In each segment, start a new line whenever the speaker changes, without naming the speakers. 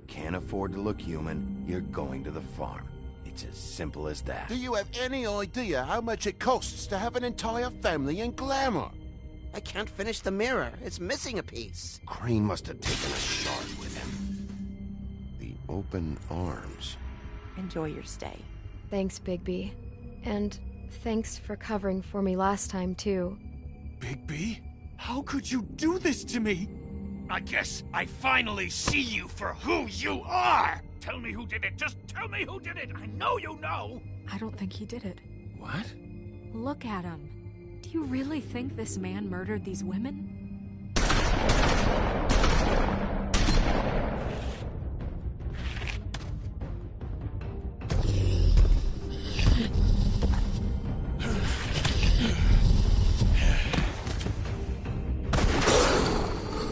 can't afford to look human, you're going to the farm. It's as simple as that.
Do you have any idea how much it costs to have an entire family in glamour?
I can't finish the mirror. It's missing a piece.
Crane must have taken a shard with him. The open arms.
Enjoy your stay.
Thanks, Bigby. And thanks for covering for me last time, too.
Bigby? How could you do this to me?
I guess I finally see you for who you are! Tell me who did it! Just tell me who did it! I know you know!
I don't think he did it.
What?
Look at him. Do you really think this man murdered these women?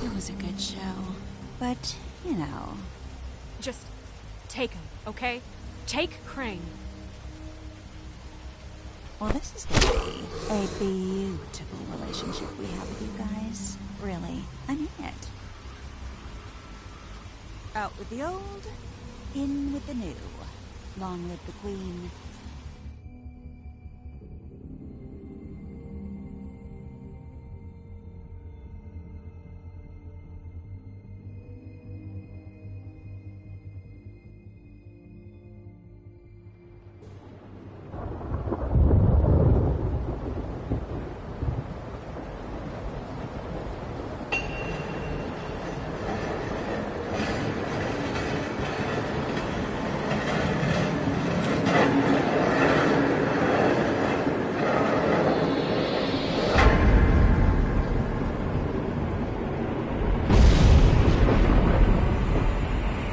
It was a good show. But, you know...
Just take him, okay? Take Crane.
Well, this is gonna be a beautiful relationship we have with you guys. Really, I mean it. Out with the old, in with the new. Long live the Queen.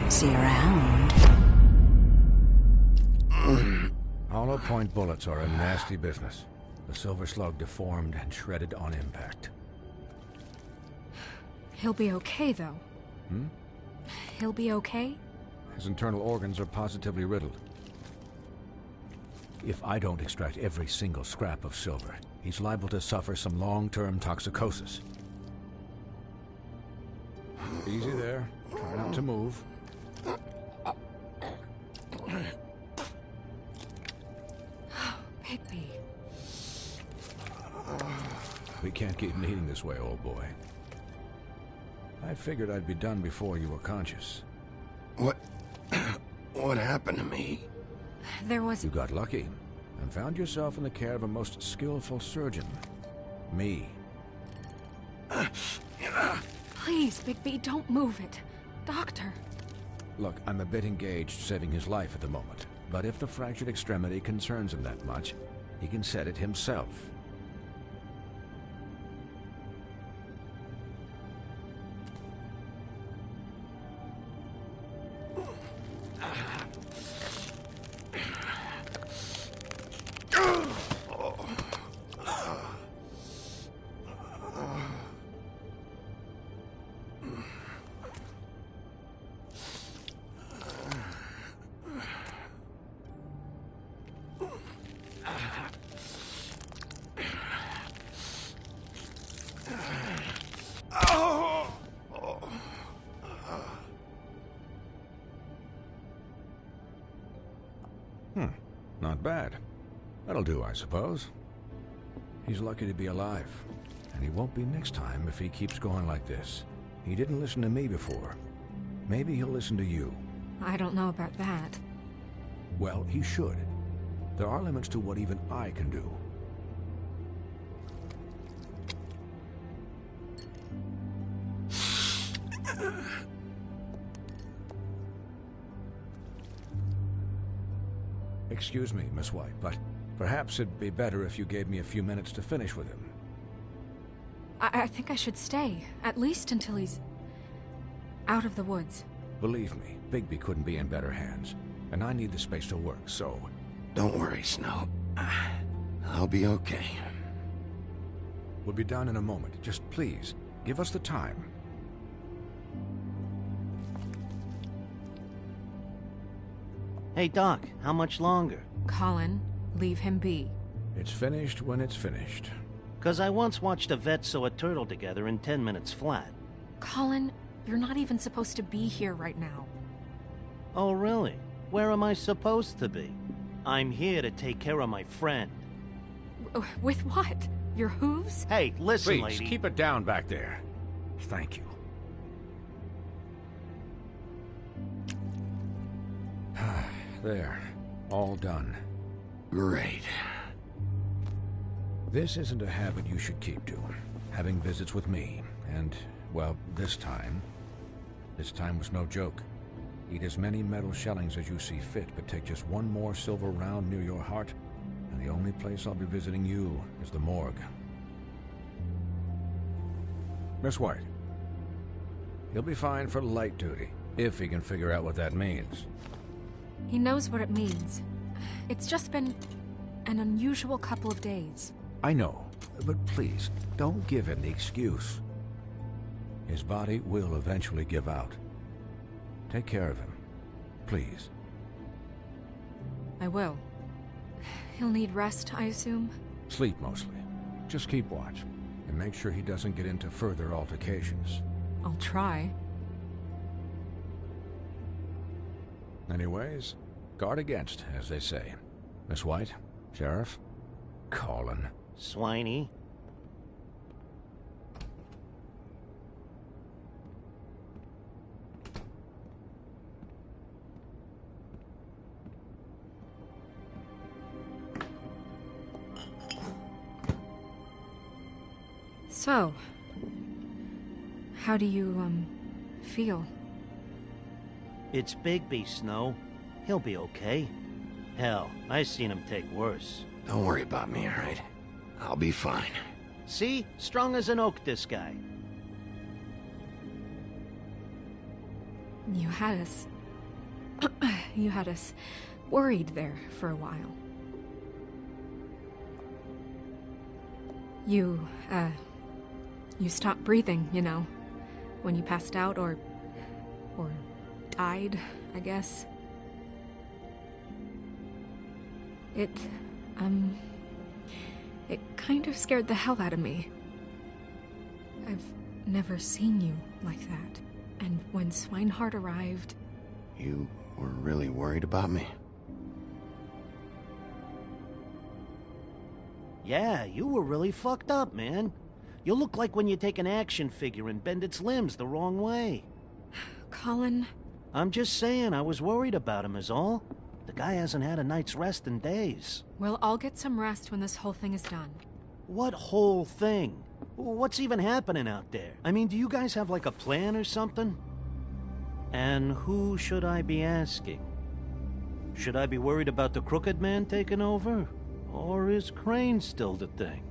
See you around.
Hollow point bullets are a nasty business. The silver slug deformed and shredded on impact.
He'll be okay, though.
Hmm?
He'll be okay?
His internal organs are positively riddled. If I don't extract every single scrap of silver, he's liable to suffer some long-term toxicosis. Easy there. Try not to move.
Bigby.
We can't keep meeting this way, old boy. I figured I'd be done before you were conscious.
What happened to me?
There was...
You got lucky and found yourself in the care of a most skillful surgeon. Me.
Please, Bigby, don't move it. Doctor.
Look, I'm a bit engaged saving his life at the moment, but if the fractured extremity concerns him that much, he can set it himself. Not bad. That'll do, I suppose. He's lucky to be alive, and he won't be next time if he keeps going like this. He didn't listen to me before. Maybe he'll listen to you.
I don't know about that.
Well, he should. There are limits to what even I can do. Excuse me, Miss White, but perhaps it'd be better if you gave me a few minutes to finish with him.
I think I should stay, at least until he's out of the woods.
Believe me, Bigby couldn't be in better hands, and I need the space to work, so...
Don't worry, Snow. I'll be okay.
We'll be down in a moment. Just please, give us the time.
Hey, Doc, how much longer?
Colin, leave him be.
It's finished when it's finished.
'Cause I once watched a vet sew a turtle together in 10 minutes flat.
Colin, you're not even supposed to be here right now.
Oh, really? Where am I supposed to be? I'm here to take care of my friend.
With what? Your hooves?
Hey, listen,
Please,
lady.
keep it down back there. Thank you. There. All done.
Great.
This isn't a habit you should keep to. Having visits with me. And, well, this time was no joke. Eat as many metal shellings as you see fit, but take just one more silver round near your heart, and the only place I'll be visiting you is the morgue. Miss White. He'll be fine for light duty, if he can figure out what that means.
He knows what it means. It's just been an unusual couple of days.
I know, but please, don't give him the excuse. His body will eventually give out. Take care of him, please.
I will. He'll need rest, I assume?
Sleep mostly. Just keep watch, and make sure he doesn't get into further altercations.
I'll try.
Anyways, guard against, as they say. Miss White, Sheriff, Colin.
Swiney.
So, how do you, feel?
It's Bigby, Snow. He'll be okay. Hell, I seen him take worse.
Don't worry about me, all right? I'll be fine.
See? Strong as an oak, this guy.
You had us... you had us worried there for a while. You stopped breathing, you know, when you passed out or died, I guess. It kind of scared the hell out of me. I've never seen you like that. And when Swinehart arrived...
You were really worried about me?
Yeah, you were really fucked up, man. You look like when you take an action figure and bend its limbs the wrong way.
Colin...
I'm just saying, I was worried about him is all. The guy hasn't had a night's rest in days.
We'll all get some rest when this whole thing is done.
What whole thing? What's even happening out there? I mean, do you guys have like a plan or something? And who should I be asking? Should I be worried about the Crooked Man taking over? Or is Crane still the thing?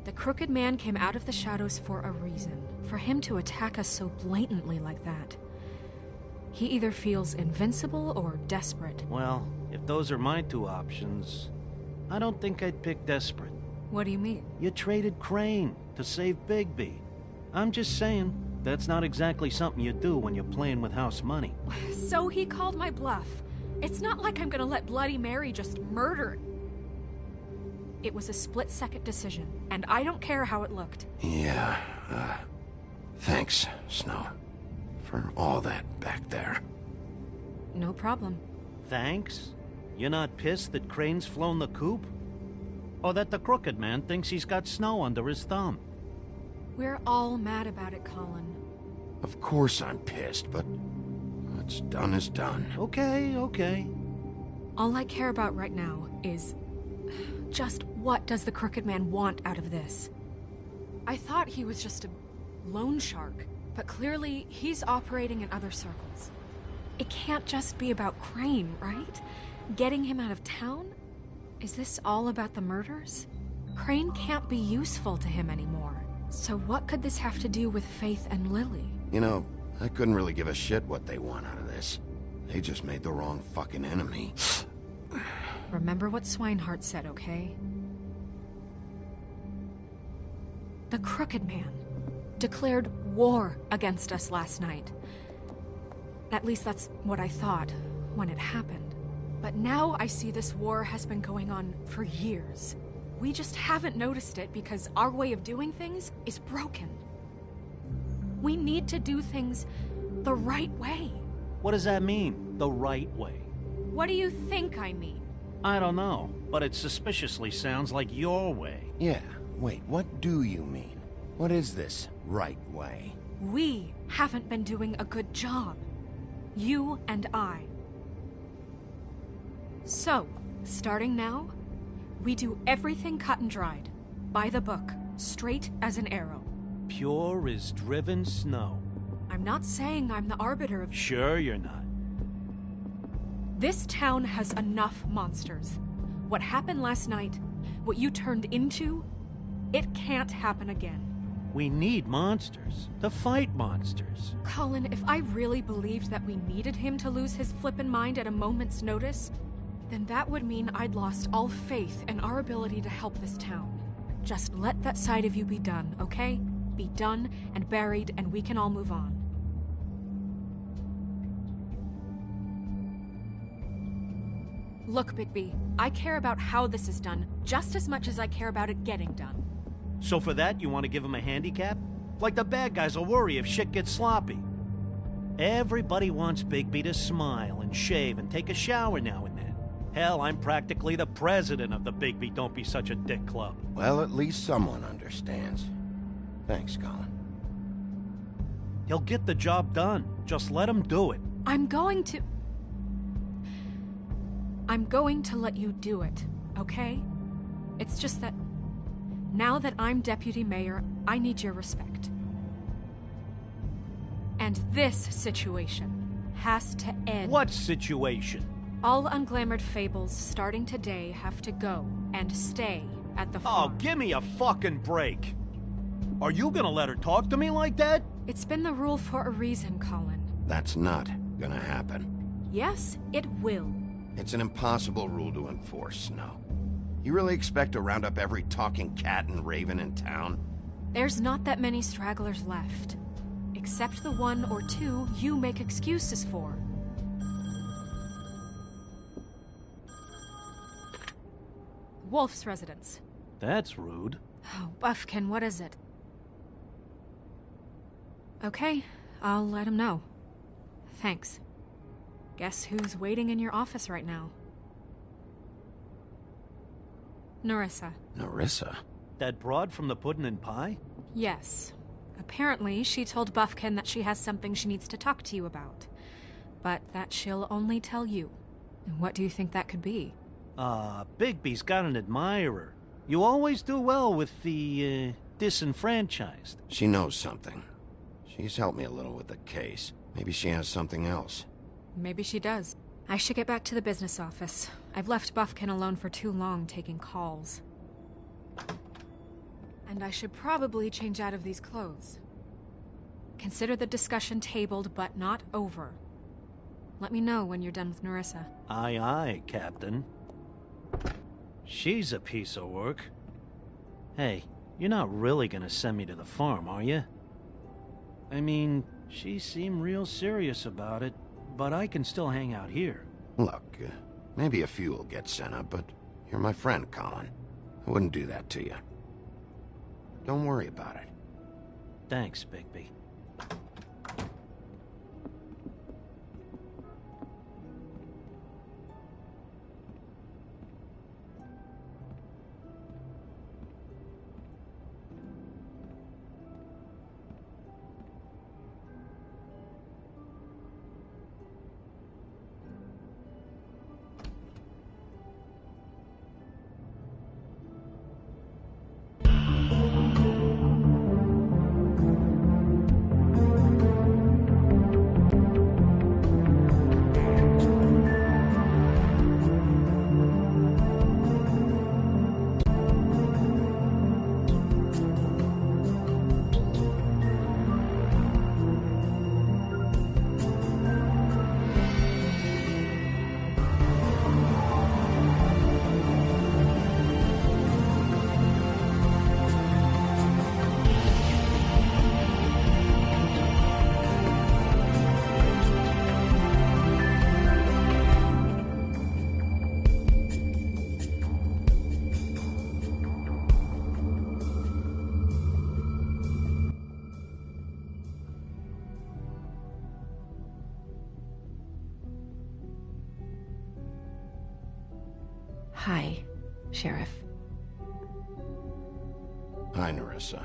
The Crooked Man came out of the shadows for a reason. For him to attack us so blatantly like that. He either feels invincible or desperate.
Well, if those are my two options, I don't think I'd pick desperate.
What do you mean?
You traded Crane to save Bigby. I'm just saying, that's not exactly something you do when you're playing with house money.
So he called my bluff. It's not like I'm gonna let Bloody Mary just murder. It was a split-second decision, and I don't care how it looked.
Yeah, thanks, Snow, for all that back there.
No problem.
Thanks? You're not pissed that Crane's flown the coop? Or that the Crooked Man thinks he's got Snow under his thumb?
We're all mad about it, Colin.
Of course I'm pissed, but what's done is done.
Okay.
All I care about right now is... just what does the Crooked Man want out of this? I thought he was just a loan shark, but clearly he's operating in other circles. It can't just be about Crane, right? Getting him out of town? Is this all about the murders? Crane can't be useful to him anymore. So what could this have to do with Faith and Lily?
You know, I couldn't really give a shit what they want out of this. They just made the wrong fucking enemy.
Remember what Swinehart said, okay? The Crooked Man declared war against us last night. At least that's what I thought when it happened. But now I see this war has been going on for years. We just haven't noticed it because our way of doing things is broken. We need to do things the right way.
What does that mean, the right way?
What do you think I mean?
I don't know, but it suspiciously sounds like your way.
Yeah, wait, what do you mean? What is this right way?
We haven't been doing a good job. You and I. So, starting now, we do everything cut and dried. By the book, straight as an arrow.
Pure as driven snow.
I'm not saying I'm the arbiter of...
Sure you're not.
This town has enough monsters. What happened last night, what you turned into, it can't happen again.
We need monsters. To fight monsters.
Colin, if I really believed that we needed him to lose his flippin' mind at a moment's notice, then that would mean I'd lost all faith in our ability to help this town. Just let that side of you be done, okay? Be done and buried, and we can all move on. Look, Bigby, I care about how this is done just as much as I care about it getting done.
So for that, you want to give him a handicap? Like the bad guys will worry if shit gets sloppy. Everybody wants Bigby to smile and shave and take a shower now and then. Hell, I'm practically the president of the Bigby Don't Be Such a Dick Club.
Well, at least someone understands. Thanks, Colin.
He'll get the job done. Just let him do it.
I'm going to let you do it, okay? It's just that now that I'm deputy mayor, I need your respect. And this situation has to end.
What situation?
All unglamored fables starting today have to go and stay at the farm.
Oh, give me a fucking break. Are you gonna let her talk to me like that?
It's been the rule for a reason, Colin.
That's not gonna happen.
Yes, it will.
It's an impossible rule to enforce, Snow. You really expect to round up every talking cat and raven in town?
There's not that many stragglers left. Except the one or two you make excuses for. Wolf's residence.
That's rude.
Oh, Buffkin, what is it? Okay, I'll let him know. Thanks. Guess who's waiting in your office right now? Nerissa.
Nerissa?
That broad from the puddin' and pie?
Yes. Apparently, she told Buffkin that she has something she needs to talk to you about. But that she'll only tell you. And what do you think that could be?
Bigby's got an admirer. You always do well with the, disenfranchised.
She knows something. She's helped me a little with the case. Maybe she has something else.
Maybe she does. I should get back to the business office. I've left Buffkin alone for too long taking calls. And I should probably change out of these clothes. Consider the discussion tabled, but not over. Let me know when you're done with Nerissa.
Aye, aye, Captain. She's a piece of work. Hey, you're not really gonna send me to the farm, are you? I mean, she seemed real serious about it, but I can still hang out here.
Look, maybe a few will get sent up, but you're my friend, Colin. I wouldn't do that to you. Don't worry about it.
Thanks, Bigby.
Hi, Sheriff.
Hi, Nerissa.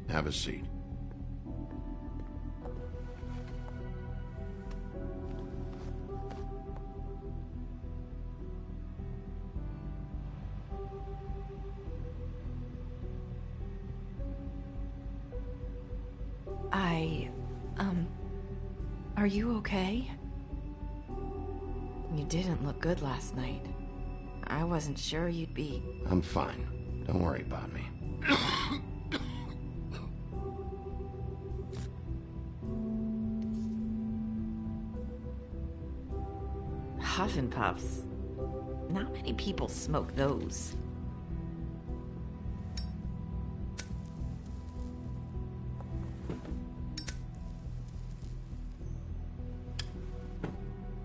Have a seat.
Are you okay? You didn't look good last night. I wasn't sure you'd be...
I'm fine. Don't worry about me.
Huff and Puffs. Not many people smoke those.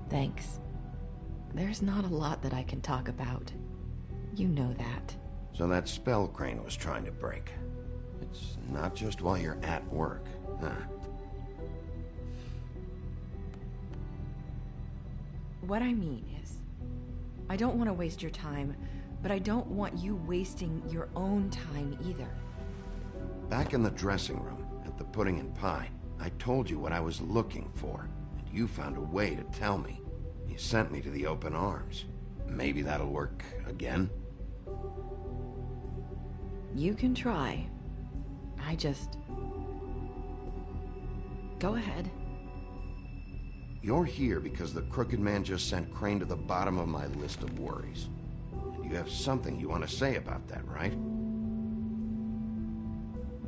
Thanks. There's not a lot that I can talk about. You know that.
So that spell Crane was trying to break. It's not just while you're at work, huh?
What I mean is, I don't want to waste your time, but I don't want you wasting your own time either.
Back in the dressing room, at the pudding and pie, I told you what I was looking for, and you found a way to tell me. You sent me to the open arms. Maybe that'll work again?
You can try. I just... Go ahead.
You're here because the Crooked Man just sent Crane to the bottom of my list of worries. And you have something you want to say about that, right?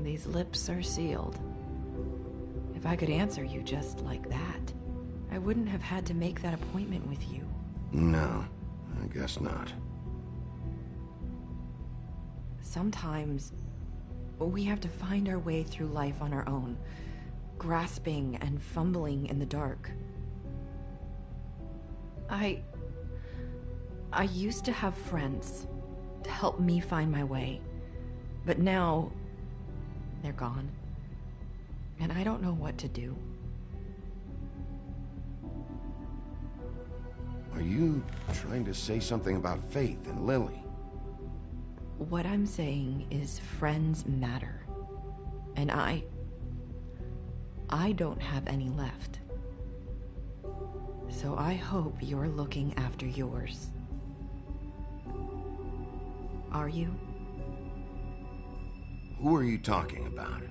These lips are sealed. If I could answer you just like that, I wouldn't have had to make that appointment with you.
No, I guess not.
Sometimes, we have to find our way through life on our own, grasping and fumbling in the dark. I used to have friends to help me find my way, but now they're gone, and I don't know what to do.
Are you trying to say something about Faith and Lily?
What I'm saying is friends matter, and I don't have any left. So I hope you're looking after yours. Are you?
Who are you talking about?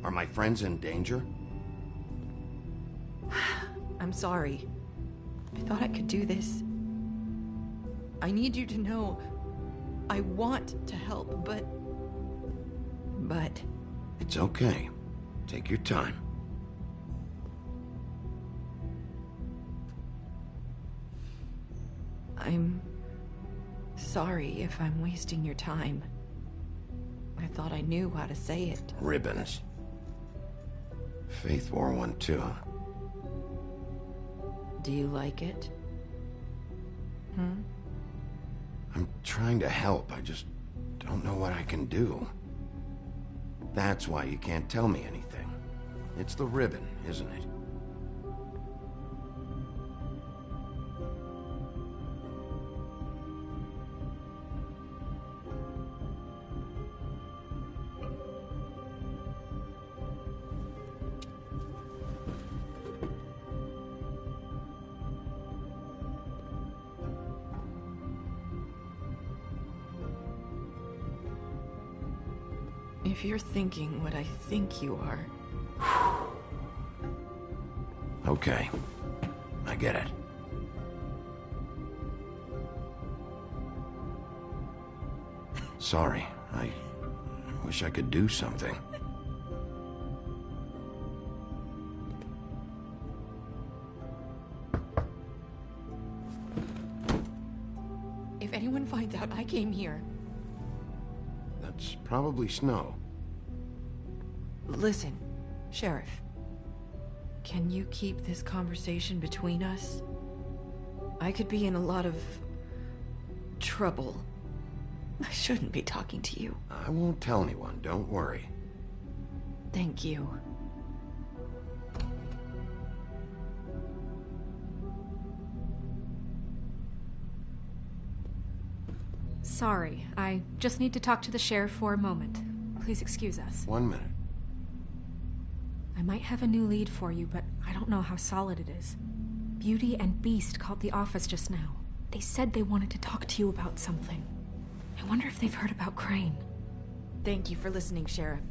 Are my friends in danger?
I'm sorry. I thought I could do this. I need you to know I want to help, but...
It's okay. Take your time.
I'm sorry if I'm wasting your time. I thought I knew how to say it.
Ribbons. Faith wore one too.
Do you like it?
I'm trying to help. I just don't know what I can do. That's why you can't tell me anything. It's the ribbon, isn't it?
If you're thinking what I think you are...
Okay. I get it. Sorry. I wish I could do something.
If anyone finds out I came here...
That's probably Snow.
Listen, Sheriff. Can you keep this conversation between us? I could be in a lot of... trouble. I shouldn't be talking to you.
I won't tell anyone, don't worry.
Thank you.
Sorry, I just need to talk to the sheriff for a moment. Please excuse us.
1 minute.
I might have a new lead for you, but I don't know how solid it is. Beauty and Beast called the office just now. They said they wanted to talk to you about something. I wonder if they've heard about Crane.
Thank you for listening, Sheriff.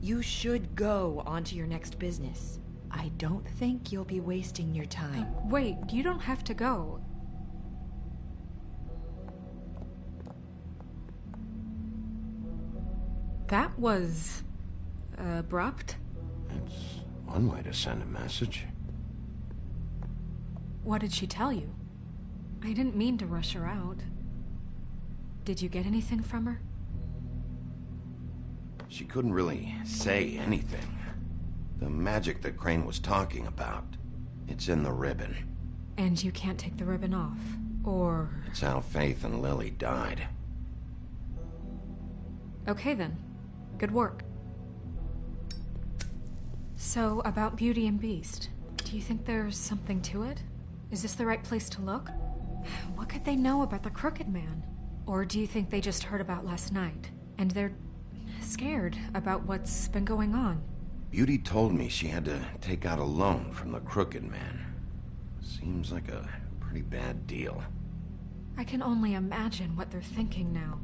You should go on to your next business. I don't think you'll be wasting your time.
Wait, you don't have to go. That was... abrupt?
It's one way to send a message.
What did she tell you? I didn't mean to rush her out. Did you get anything from her?
She couldn't really say anything. The magic that Crane was talking about, it's in the ribbon.
And you can't take the ribbon off, or...
It's how Faith and Lily died.
Okay then. Good work. So, about Beauty and Beast, do you think there's something to it? Is this the right place to look? What could they know about the Crooked Man? Or do you think they just heard about last night, and they're scared about what's been going on?
Beauty told me she had to take out a loan from the Crooked Man. Seems like a pretty bad deal.
I can only imagine what they're thinking now.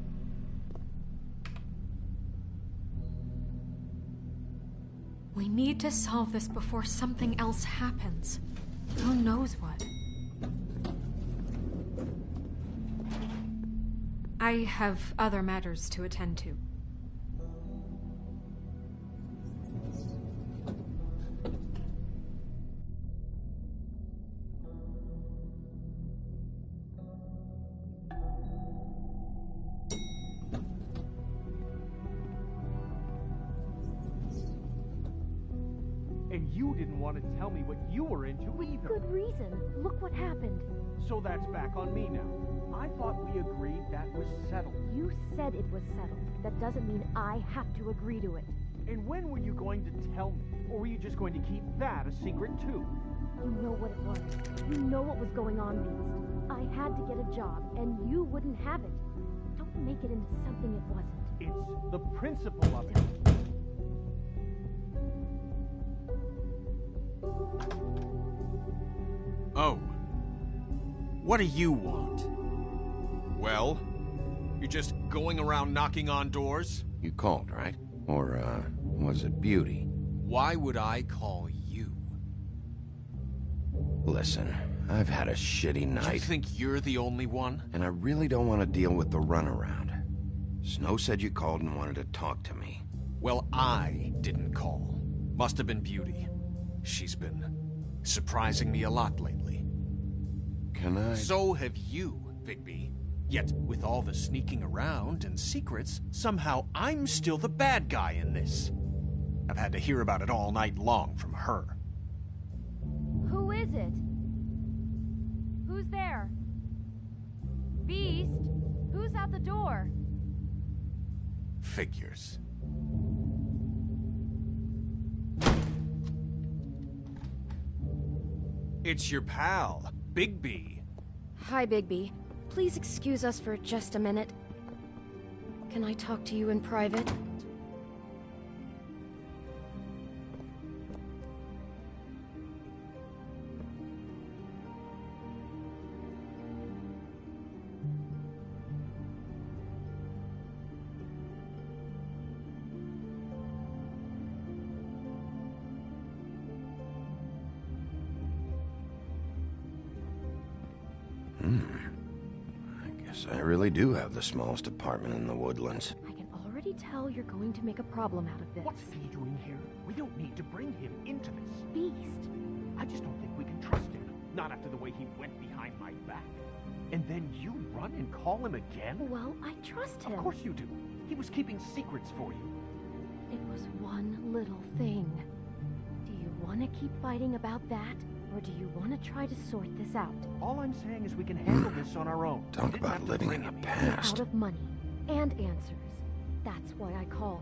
We need to solve this before something else happens. Who knows what? I have other matters to attend to.
And you didn't want to tell me what you were into either.
Good reason. Look what happened.
So that's back on me now. I thought we agreed that was settled.
You said it was settled. That doesn't mean I have to agree to it.
And when were you going to tell me? Or were you just going to keep that a secret too?
You know what it was. You know what was going on, Beast. I had to get a job, and you wouldn't have it. Don't make it into something it wasn't.
It's the principle of it.
Oh. What do you want? Well, you're just going around knocking on doors?
You called, right? Or, was it Beauty?
Why would I call you?
Listen, I've had a shitty night.
You think you're the only one?
And I really don't want to deal with the runaround. Snow said you called and wanted to talk to me.
Well, I didn't call. Must have been Beauty. She's been surprising me a lot lately.
Can I?
So have you, Bigby. Yet, with all the sneaking around and secrets, somehow I'm still the bad guy in this. I've had to hear about it all night long from her.
Who is it? Who's there? Beast? Who's at the door?
Figures. It's your pal, Bigby.
Hi, Bigby. Please excuse us for just a minute. Can I talk to you in private?
I really do have the smallest apartment in the woodlands.
I can already tell you're going to make a problem out of this.
What's he doing here? We don't need to bring him into this.
Beast.
I just don't think we can trust him. Not after the way he went behind my back. And then you run and call him again?
Well, I trust him.
Of course you do. He was keeping secrets for you.
It was one little thing. Do you want to keep fighting about that? Or do you want to try to sort this out?
All I'm saying is we can handle this on our own.
Talk about living in the past.
Out of money and answers. That's why I called.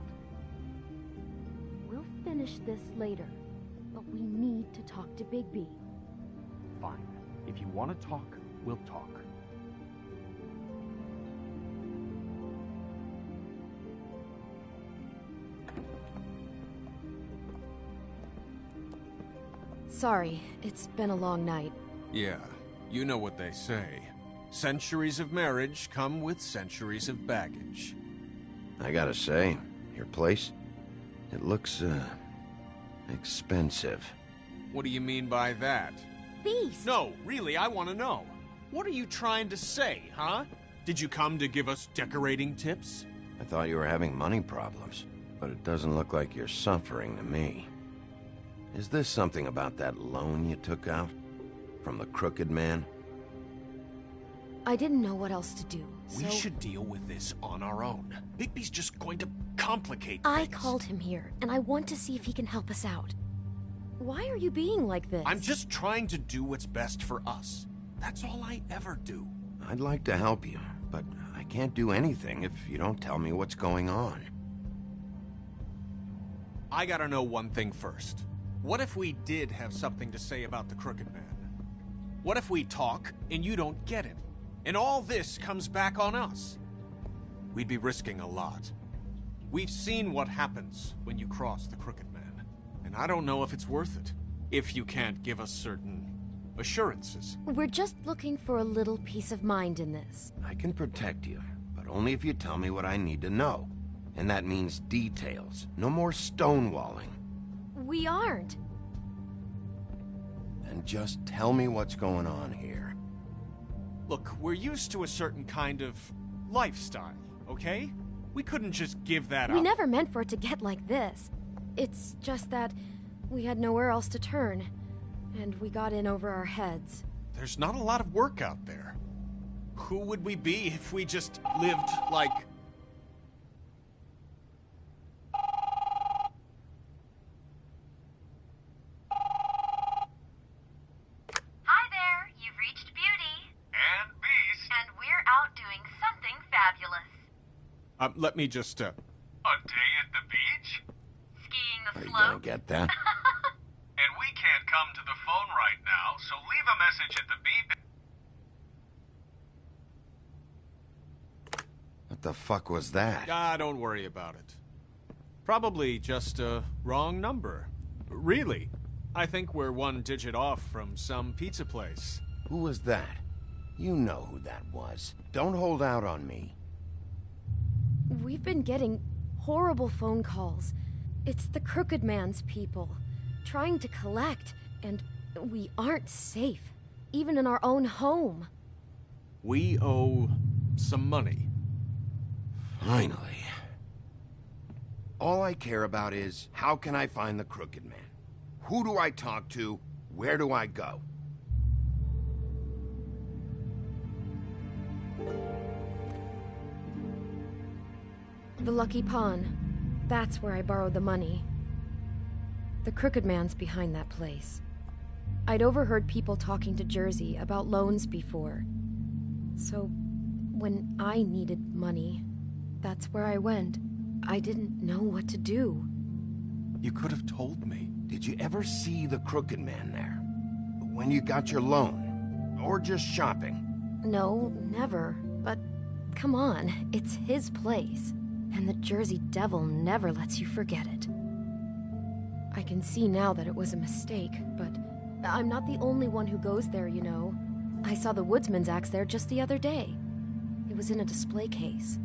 We'll finish this later, but we need to talk to Bigby.
Fine. If you want to talk, we'll talk.
Sorry, it's been a long night.
Yeah, you know what they say. Centuries of marriage come with centuries of baggage.
I gotta say, your place, it looks, expensive.
What do you mean by that?
Beast!
No, really, I want to know. What are you trying to say, huh? Did you come to give us decorating tips?
I thought you were having money problems, but it doesn't look like you're suffering to me. Is this something about that loan you took out? From the Crooked Man?
I didn't know what else to do, so...
We should deal with this on our own. Bigby's just going to complicate
I
things.
called him here, and I want to see if he can help us out. Why are you being like this?
I'm just trying to do what's best for us. That's all I ever do.
I'd like to help you, but I can't do anything if you don't tell me what's going on.
I gotta know one thing first. What if we did have something to say about the Crooked Man? What if we talk and you don't get him? And all this comes back on us? We'd be risking a lot. We've seen what happens when you cross the Crooked Man, and I don't know if it's worth it, if you can't give us certain assurances.
We're just looking for a little peace of mind in this.
I can protect you, but only if you tell me what I need to know. And that means details. No more stonewalling.
We aren't.
Then just tell me what's going on here.
Look, we're used to a certain kind of lifestyle, okay? We couldn't just give that up.
We never meant for it to get like this. It's just that we had nowhere else to turn, and we got in over our heads.
There's not a lot of work out there. Who would we be if we just lived like...
Hi there, you've reached Beauty. And Beast. And we're out doing something fabulous.
let me just,
A day at the beach? Skiing the
Are you
slope?
gonna get that?
And we can't come to the phone right now, so leave a message at the beep.
What the fuck was that?
don't worry about it. Probably just a wrong number. Really, I think we're one digit off from some pizza place.
Who was that? You know who that was. Don't hold out on me.
We've been getting horrible phone calls. It's the Crooked Man's people, trying to collect, and we aren't safe, even in our own home.
We owe some money.
Finally. All I care about is, how can I find the Crooked Man? Who do I talk to? Where do I go?
The Lucky Pawn. That's where I borrowed the money. The Crooked Man's behind that place. I'd overheard people talking to Jersey about loans before. So, when I needed money, that's where I went. I didn't know what to do.
You could have told me.
Did you ever see the Crooked Man there? When you got your loan? Or just shopping?
No, never. But come on, it's his place. And the Jersey Devil never lets you forget it. I can see now that it was a mistake, but I'm not the only one who goes there, you know. I saw the Woodsman's axe there just the other day. It was in a display case.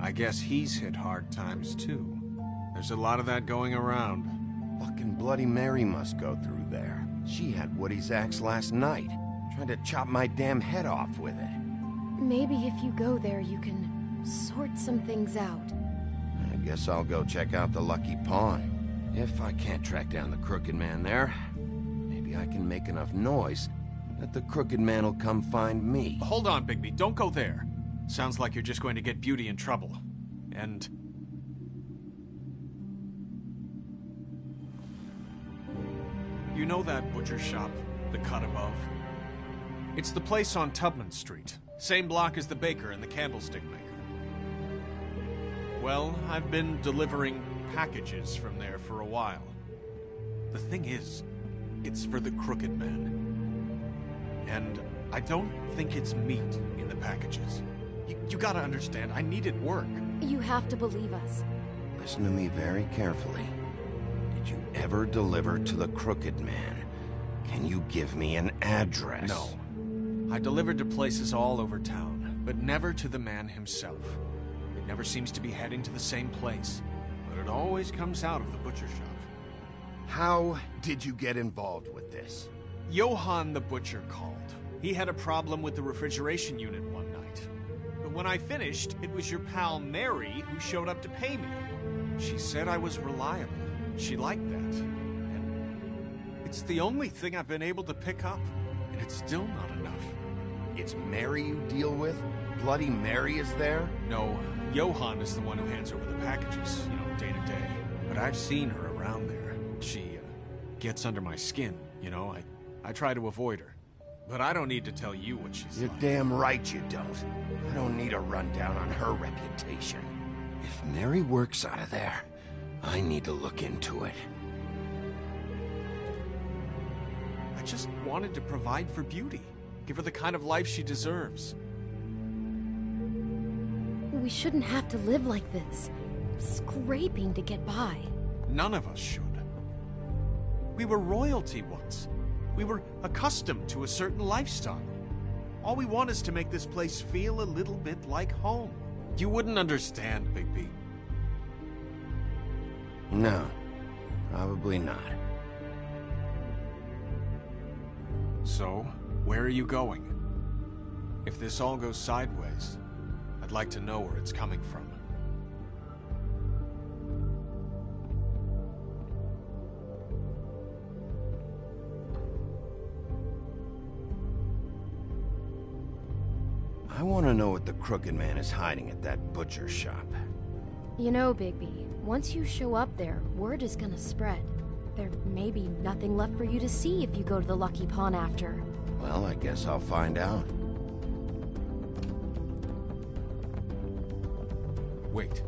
I guess he's hit hard times, too. There's a lot of that going around.
Fucking Bloody Mary must go through there. She had Woody's axe last night, trying to chop my damn head off with it.
Maybe if you go there, you can sort some things out.
I guess I'll go check out the Lucky Pawn. If I can't track down the Crooked Man there, maybe I can make enough noise that the Crooked Man will come find me.
Hold on, Bigby. Don't go there. Sounds like you're just going to get Beauty in trouble. And... you know that butcher shop, the cut above? It's the place on Tubman Street. Same block as the baker and the candlestick maker. Well, I've been delivering packages from there for a while. The thing is, it's for the Crooked Man. And I don't think it's meat in the packages. You gotta understand, I needed work.
You have to believe us.
Listen to me very carefully. Did you ever deliver to the Crooked Man Can you give me an address?
No. I delivered to places all over town, but never to the man himself. It never seems to be heading to the same place, but it always comes out of the butcher shop.
How did you get involved with this?
Johann the butcher called. He had a problem with the refrigeration unit one night. But when I finished, it was your pal Mary who showed up to pay me. She said I was reliable. She liked that. And it's the only thing I've been able to pick up, and it's still not enough.
It's Mary you deal with? Bloody Mary is there?
No, Johann is the one who hands over the packages, day to day. But I've seen her around there. She gets under my skin, I try to avoid her. But I don't need to tell you what she's
You're
like.
damn right you don't. I don't need a rundown on her reputation. If Mary works out of there, I need to look into it.
I just wanted to provide for Beauty. Give her the kind of life she deserves.
We shouldn't have to live like this, scraping to get by.
None of us should. We were royalty once. We were accustomed to a certain lifestyle. All we want is to make this place feel a little bit like home. You wouldn't understand, Bigby.
No, probably not.
So, where are you going? If this all goes sideways, I'd like to know where it's coming from.
I want to know what the Crooked Man is hiding at that butcher shop.
You know, Bigby, once you show up there, word is gonna spread. There may be nothing left for you to see if you go to the Lucky Pawn after.
Well, I guess I'll find out.
Wait,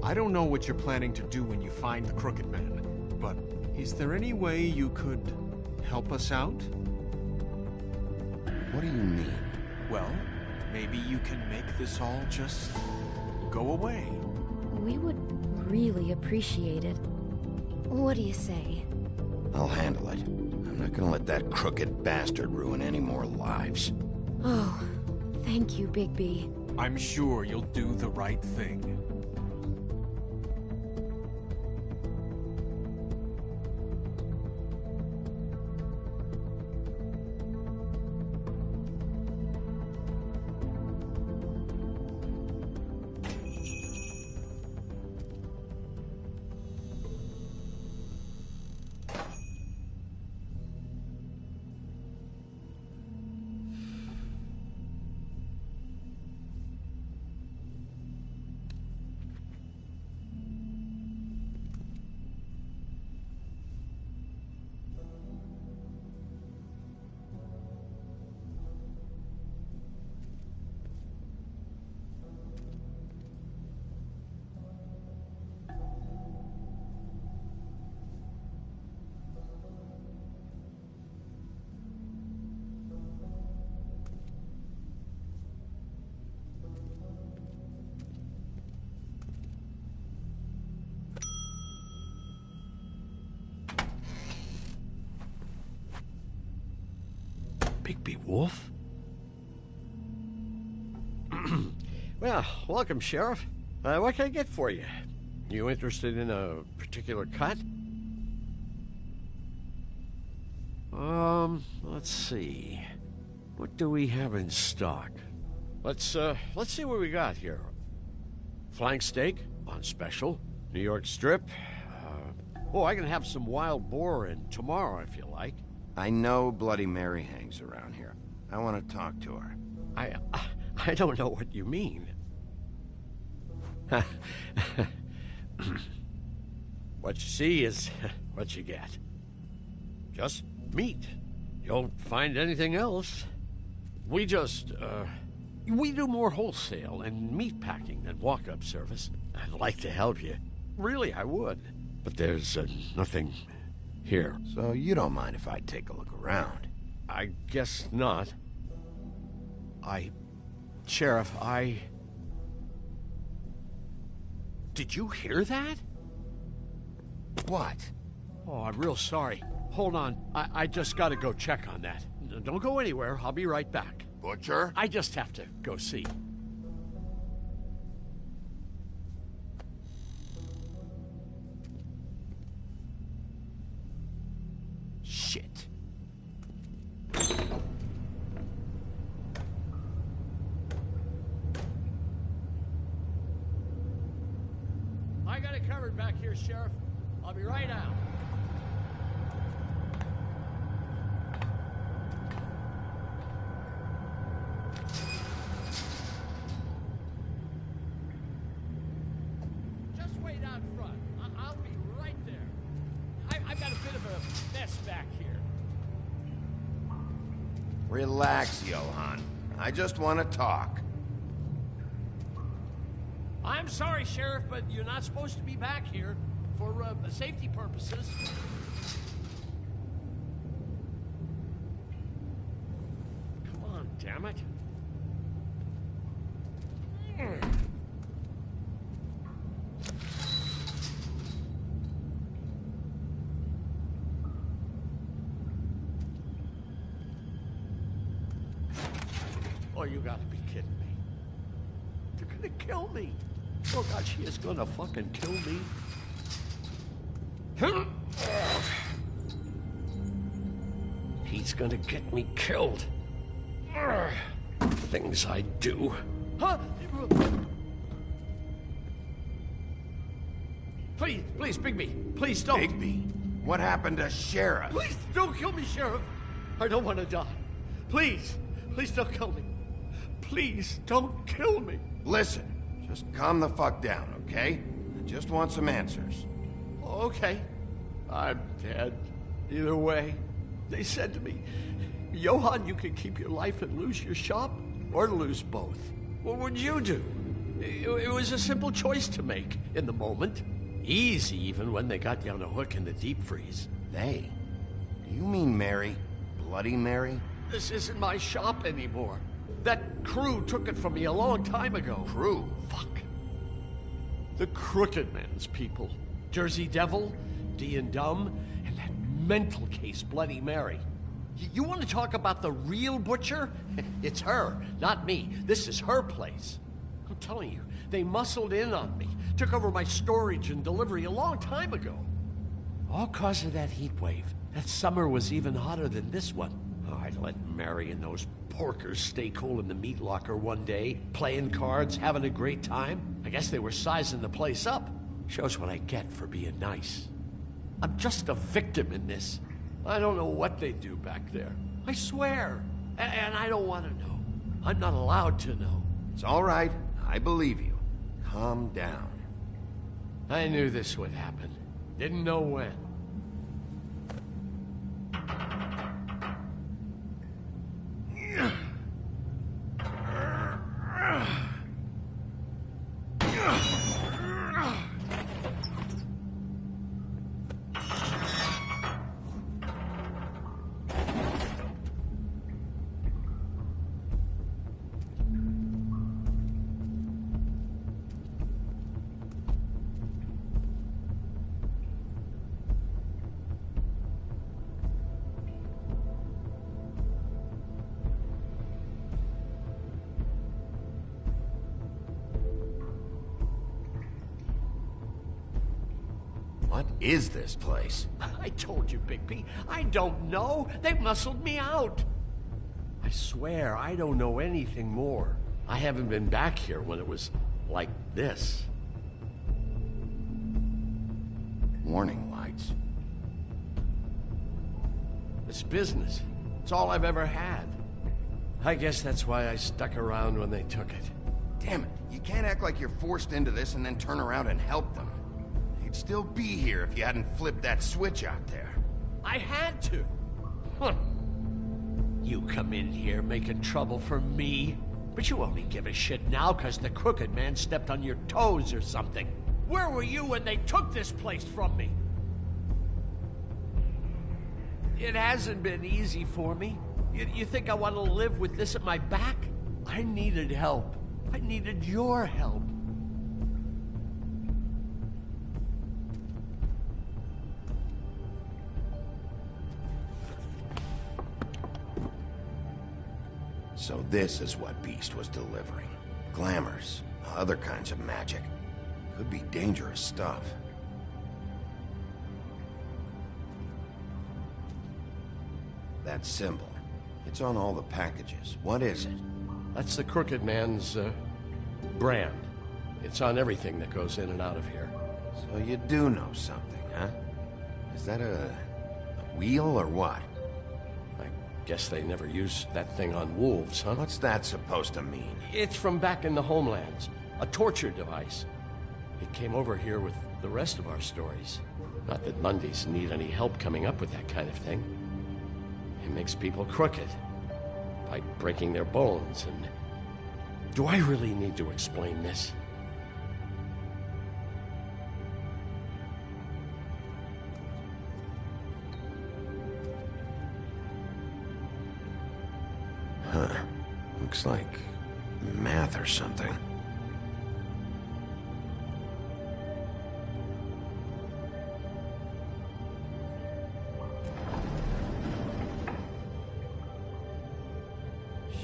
I don't know what you're planning to do when you find the Crooked Man, but is there any way you could help us out?
What do you mean?
Well, maybe you can make this all just go away.
We would really appreciate it. What do you say?
I'll handle it. I'm not gonna let that crooked bastard ruin any more lives.
Oh, thank you, Bigby.
I'm sure you'll do the right thing.
Bigby Wolf? Well, welcome, Sheriff. What can I get for you? You interested in a particular cut? Let's see. What do we have in stock? Let's see what we got here. Flank steak on special. New York strip. I can have some wild boar in tomorrow if you like.
I know Bloody Mary hangs around here. I want to talk to her.
I don't know what you mean. What you see is what you get. Just meat. You don't find anything else. We do more wholesale and meat packing than walk-up service. I'd like to help you. Really, I would. But there's nothing here.
So you don't mind if I take a look around?
I guess not. Sheriff, Did you hear that?
What?
Oh, I'm real sorry. hold on. I just gotta go check on that. Don't go anywhere. I'll be right back.
Butcher?
I just have to go see. Shit. I got it covered back here, Sheriff. I'll be right out. Just wait out front. I'll be right there. I've got a bit of a mess back here.
Relax, Johann. I just want to talk.
I'm sorry, Sheriff, but you're not supposed to be back here for safety purposes. Come on, damn it. Oh, you gotta be kidding me. They're gonna kill me. Oh God, she is gonna fucking kill me. He's gonna get me killed. Things I do. Huh? Please, Bigby. Please don't.
Bigby? What happened to Sheriff?
Please don't kill me, Sheriff. I don't want to die. Please don't kill me. Please don't kill me.
Listen. Just calm the fuck down, okay? I just want some answers.
Okay. I'm dead. Either way. They said to me, Johann, you can keep your life and lose your shop, or lose both. What would you do? It was a simple choice to make in the moment. Easy, even when they got you on a hook in the deep freeze.
They? Do you mean Mary? Bloody Mary?
This isn't my shop anymore. That crew took it from me a long time ago.
Crew?
Fuck. The Crooked Man's people. Jersey Devil, D and Dumb, and that mental case, Bloody Mary. You want to talk about the real butcher? It's her, not me. This is her place. I'm telling you, they muscled in on me. Took over my storage and delivery a long time ago. All cause of that heat wave. That summer was even hotter than this one. Oh, I'd let Mary and those porkers stay cool in the meat locker one day, playing cards, having a great time. I guess they were sizing the place up. Shows what I get for being nice. I'm just a victim in this. I don't know what they do back there. I swear. And I don't want to know. I'm not allowed to know.
It's all right. I believe you. Calm down.
I knew this would happen. Didn't know when.
What is this place?
I told you, Bigby. I don't know. They muscled me out. I swear, I don't know anything more. I haven't been back here when it was like this.
Warning lights.
It's business. It's all I've ever had. I guess that's why I stuck around when they took it.
Damn it. You can't act like you're forced into this and then turn around and help them. They'd still be here if you hadn't flipped that switch out there.
I had to. Huh. You come in here making trouble for me, but you only give a shit now because the Crooked Man stepped on your toes or something. Where were you when they took this place from me? It hasn't been easy for me. You think I want to live with this at my back? I needed help. I needed your help.
So this is what Beast was delivering. Glamours, other kinds of magic. Could be dangerous stuff. That symbol. It's on all the packages. What is it?
That's the Crooked Man's, brand. It's on everything that goes in and out of here.
So you do know something, huh? Is that a wheel or what?
I guess they never used that thing on wolves, huh?
What's that supposed to mean?
It's from back in the homelands. A torture device. It came over here with the rest of our stories. Not that Mundies need any help coming up with that kind of thing. It makes people crooked. By breaking their bones and... Do I really need to explain this?
Huh. Looks like math or something.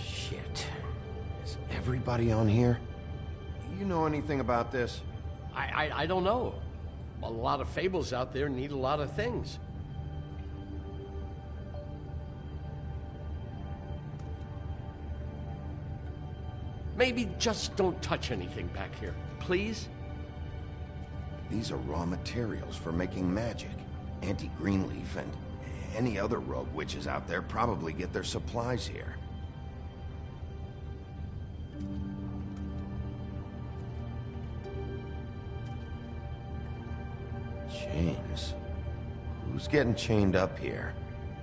Shit. Is everybody on here? You know anything about this?
I don't know. A lot of fables out there need a lot of things. Maybe just don't touch anything back here, please?
These are raw materials for making magic. Auntie Greenleaf and any other rogue witches out there probably get their supplies here. Chains? Who's getting chained up here?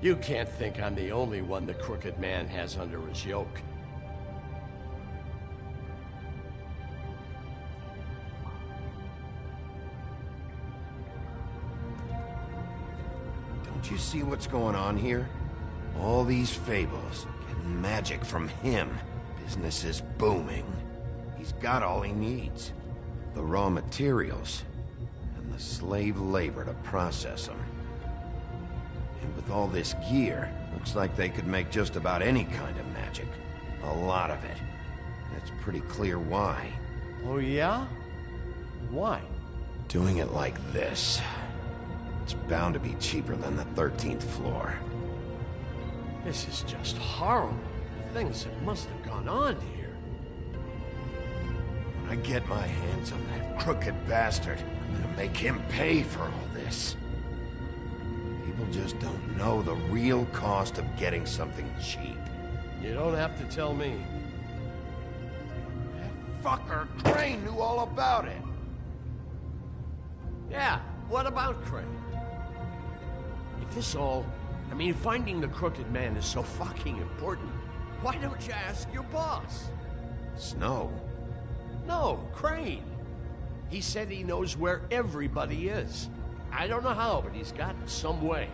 You can't think I'm the only one the Crooked Man has under his yoke.
Don't you see what's going on here? All these fables, getting magic from him. Business is booming. He's got all he needs. The raw materials, and the slave labor to process them. And with all this gear, looks like they could make just about any kind of magic. A lot of it. It's pretty clear why.
Oh yeah? Why?
Doing it like this. It's bound to be cheaper than the 13th floor.
This is just horrible. The things that must have gone on here.
When I get my hands on that crooked bastard, I'm gonna make him pay for all this. People just don't know the real cost of getting something cheap.
You don't have to tell me.
That fucker Crane knew all about it.
Yeah, what about Crane? If this all... I mean, finding the Crooked Man is so fucking important, why don't you ask your boss?
Snow?
No, Crane. He said he knows where everybody is. I don't know how, but he's got some way.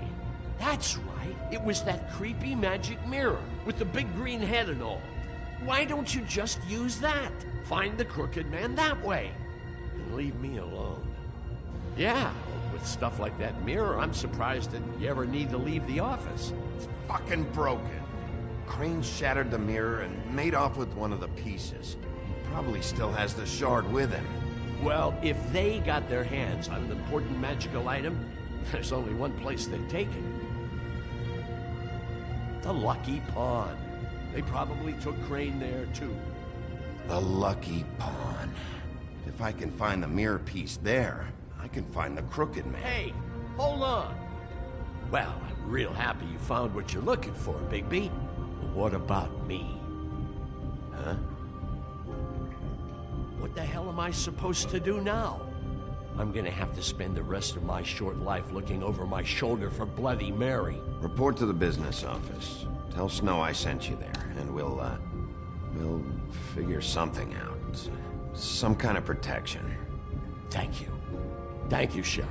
That's right. It was that creepy magic mirror with the big green head and all. Why don't you just use that? Find the Crooked Man that way. And leave me alone. Yeah, with stuff like that mirror, I'm surprised that you ever need to leave the office.
It's fucking broken. Crane shattered the mirror and made off with one of the pieces. He probably still has the shard with him.
Well, if they got their hands on an important magical item, there's only one place they'd take it. The Lucky Pawn. They probably took Crane there, too.
The Lucky Pawn. If I can find the mirror piece there, I can find the Crooked Man.
Hey, hold on. Well, I'm real happy you found what you're looking for, Bigby. But what about me? Huh? What the hell am I supposed to do now? I'm gonna have to spend the rest of my short life looking over my shoulder for Bloody Mary.
Report to the business office. Tell Snow I sent you there, and we'll figure something out. Some kind of protection.
Thank you. Thank you, Sheriff.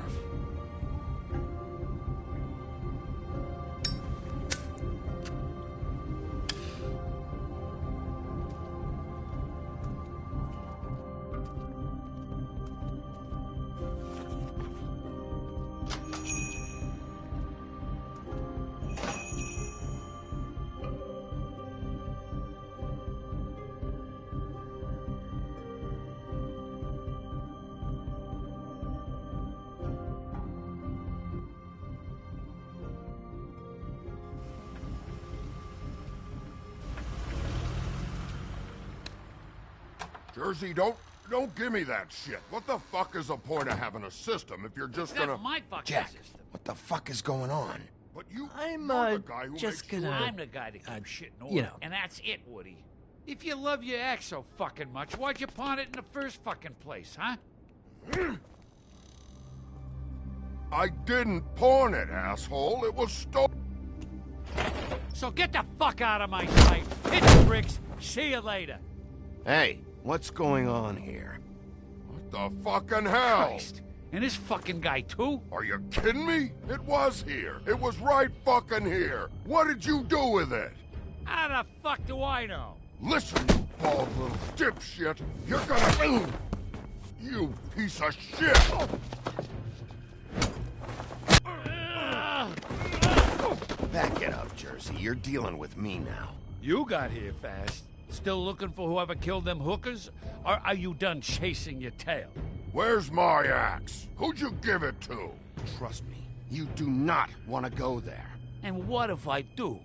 Jersey, don't give me that shit. What the fuck is the point of having a system if you're just gonna...
That's my fucking
Jack,
system.
what the fuck is going on?
But you're
I'm
the guy who
just
makes
gonna.
I'm the guy to keep shit in order.
you know.
And that's it, Woody. If you love your ex so fucking much, why'd you pawn it in the first fucking place, huh?
I didn't pawn it, asshole. It was stolen.
So get the fuck out of my sight. Hit the bricks. See you later.
Hey, what's going on here?
What the fucking hell?
Christ. And this fucking guy, too?
Are you kidding me? It was here. It was right fucking here. What did you do with it?
How the fuck do I know?
Listen, you bald little dipshit. You're gonna... You piece of shit!
Back it up, Jersey. You're dealing with me now.
You got here fast. Still looking for whoever killed them hookers? Or are you done chasing your tail?
Where's my axe? Who'd you give it to?
Trust me, you do not want to go there.
And what if I do?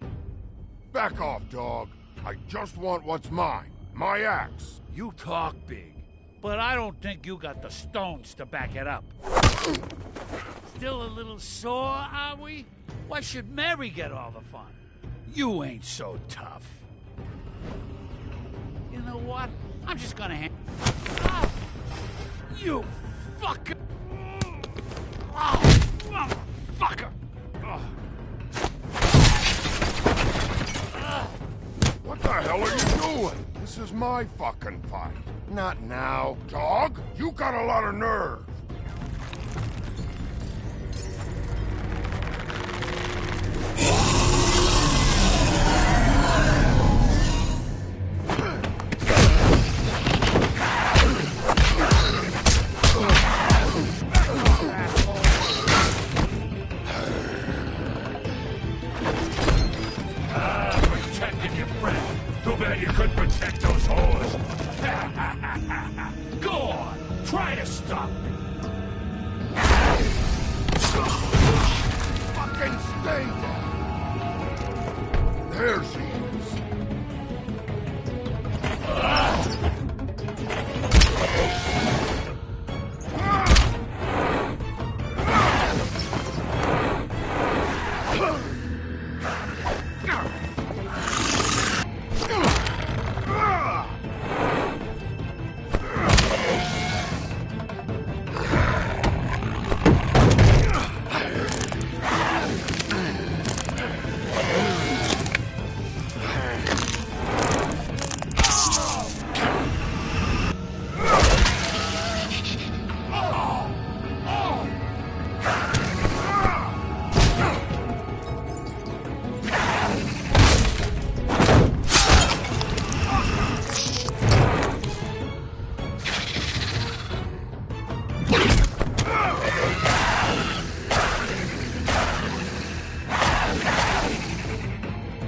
Back off, dog. I just want what's mine. My axe.
You talk big, but I don't think you got the stones to back it up. Still a little sore, are we? Why should Mary get all the fun? You ain't so tough. You know what? I'm just gonna Ah! You fucker! Oh, motherfucker! Oh.
What the hell are you doing? This is my fucking fight.
Not now.
Dog, you got a lot of nerve.
Protected your friend. Too bad you couldn't protect those whores. Go on, try to stop me.
Fucking stay there. There she is.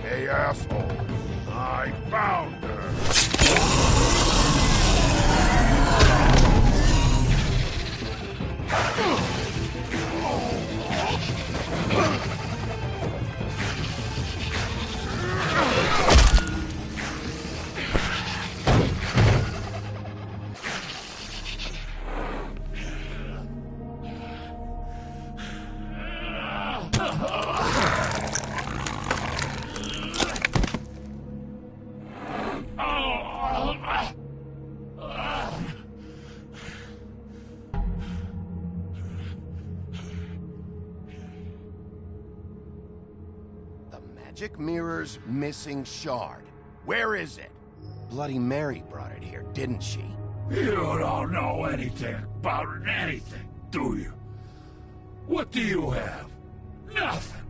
Hey, asshole. I found her.
Magic Mirror's missing shard. Where is it? Bloody Mary brought it here, didn't she?
You don't know anything about anything, do you? What do you have? Nothing.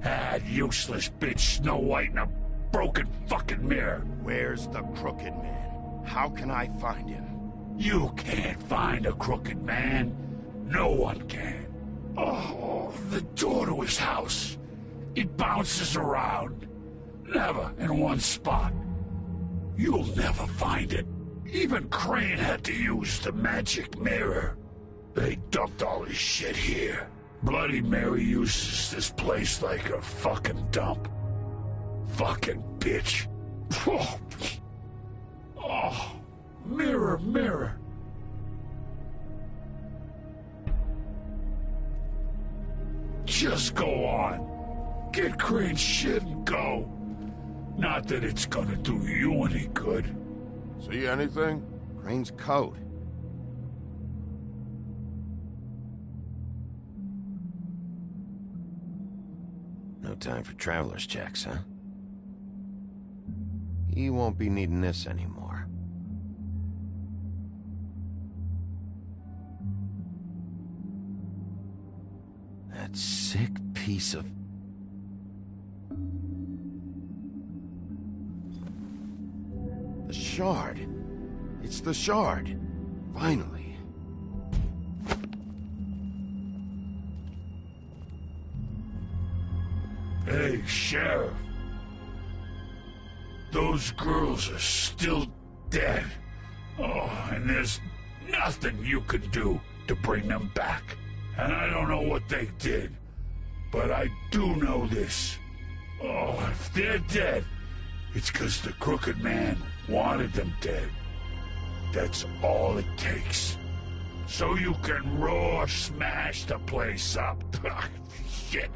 That useless bitch Snow White in a broken fucking mirror.
Where's the Crooked Man? How can I find him?
You can't find a crooked man. No one can. Oh, the door to his house. It bounces around. Never in one spot. You'll never find it. Even Crane had to use the magic mirror. They dumped all his shit here. Bloody Mary uses this place like a fucking dump. Fucking bitch. Oh, Mirror, mirror. Just go on. Get Crane's shit and go. Not that it's gonna do you any good.
See anything?
Crane's coat. No time for traveler's checks, huh? He won't be needing this anymore. That sick piece of... The shard. It's the shard. Finally.
Hey, Sheriff. Those girls are still dead. Oh, and there's nothing you can do to bring them back. And I don't know what they did, but I do know this. Oh, if they're dead, it's 'cause the Crooked Man wanted them dead. That's all it takes. So you can roar smash the place up. Shit.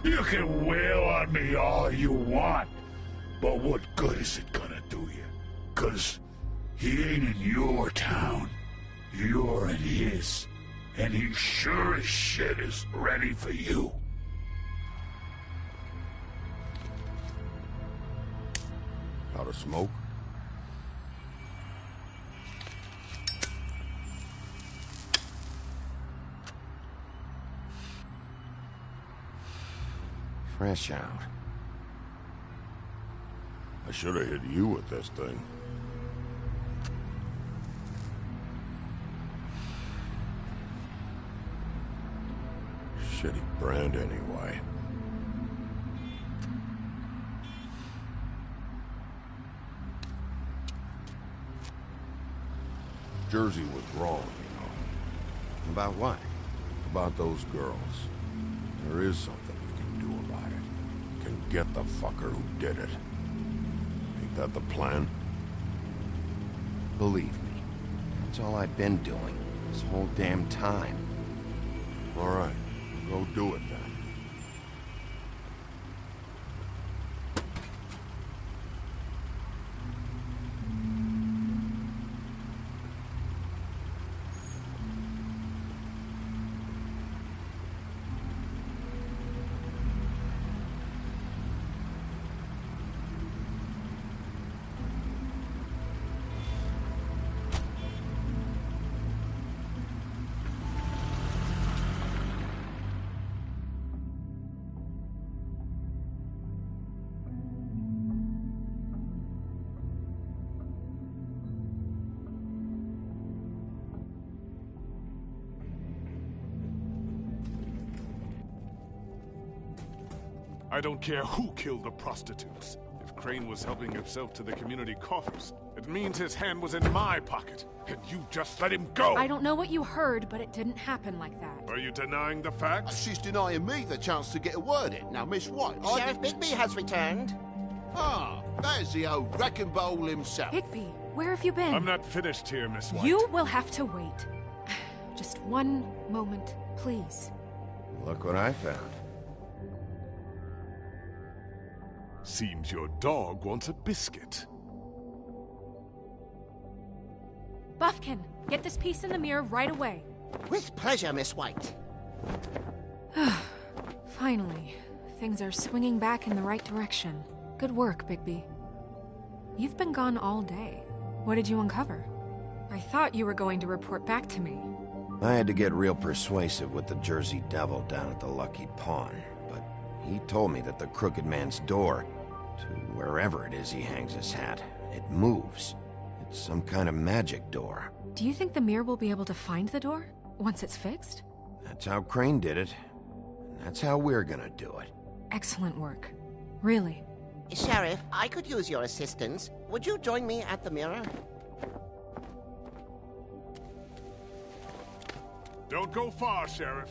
You can wail on me all you want, but what good is it gonna do you? 'Cause he ain't in your town. You're in his. And he sure as shit is ready for you.
Out of smoke?
Fresh out.
I should have hit you with this thing. Shitty brand anyway. Jersey was wrong, you know.
About what?
About those girls. There is something you can do about it. You can get the fucker who did it. Ain't that the plan?
Believe me, that's all I've been doing this whole damn time.
All right, go do it then.
I don't care who killed the prostitutes. If Crane was helping himself to the community coffers, it means his hand was in my pocket, and you just let him go!
I don't know what you heard, but it didn't happen like that.
Are you denying the facts?
She's denying me the chance to get a word in. Now, Miss White...
Sheriff Bigby has returned.
Ah, there's the old wrecking bowl himself.
Bigby, where have you been?
I'm not finished here, Miss White.
You will have to wait. Just one moment, please.
Look what I found.
Seems your dog wants a biscuit.
Buffkin, get this piece in the mirror right away.
With pleasure, Miss White.
Finally, things are swinging back in the right direction. Good work, Bigby. You've been gone all day. What did you uncover? I thought you were going to report back to me.
I had to get real persuasive with the Jersey Devil down at the Lucky Pawn, but he told me that the Crooked Man's door, to wherever it is he hangs his hat, it moves. It's some kind of magic door.
Do you think the mirror will be able to find the door once it's fixed?
That's how Crane did it, and that's how we're gonna do it.
Excellent work. Really.
Sheriff, I could use your assistance. Would you join me at the mirror?
Don't go far, Sheriff.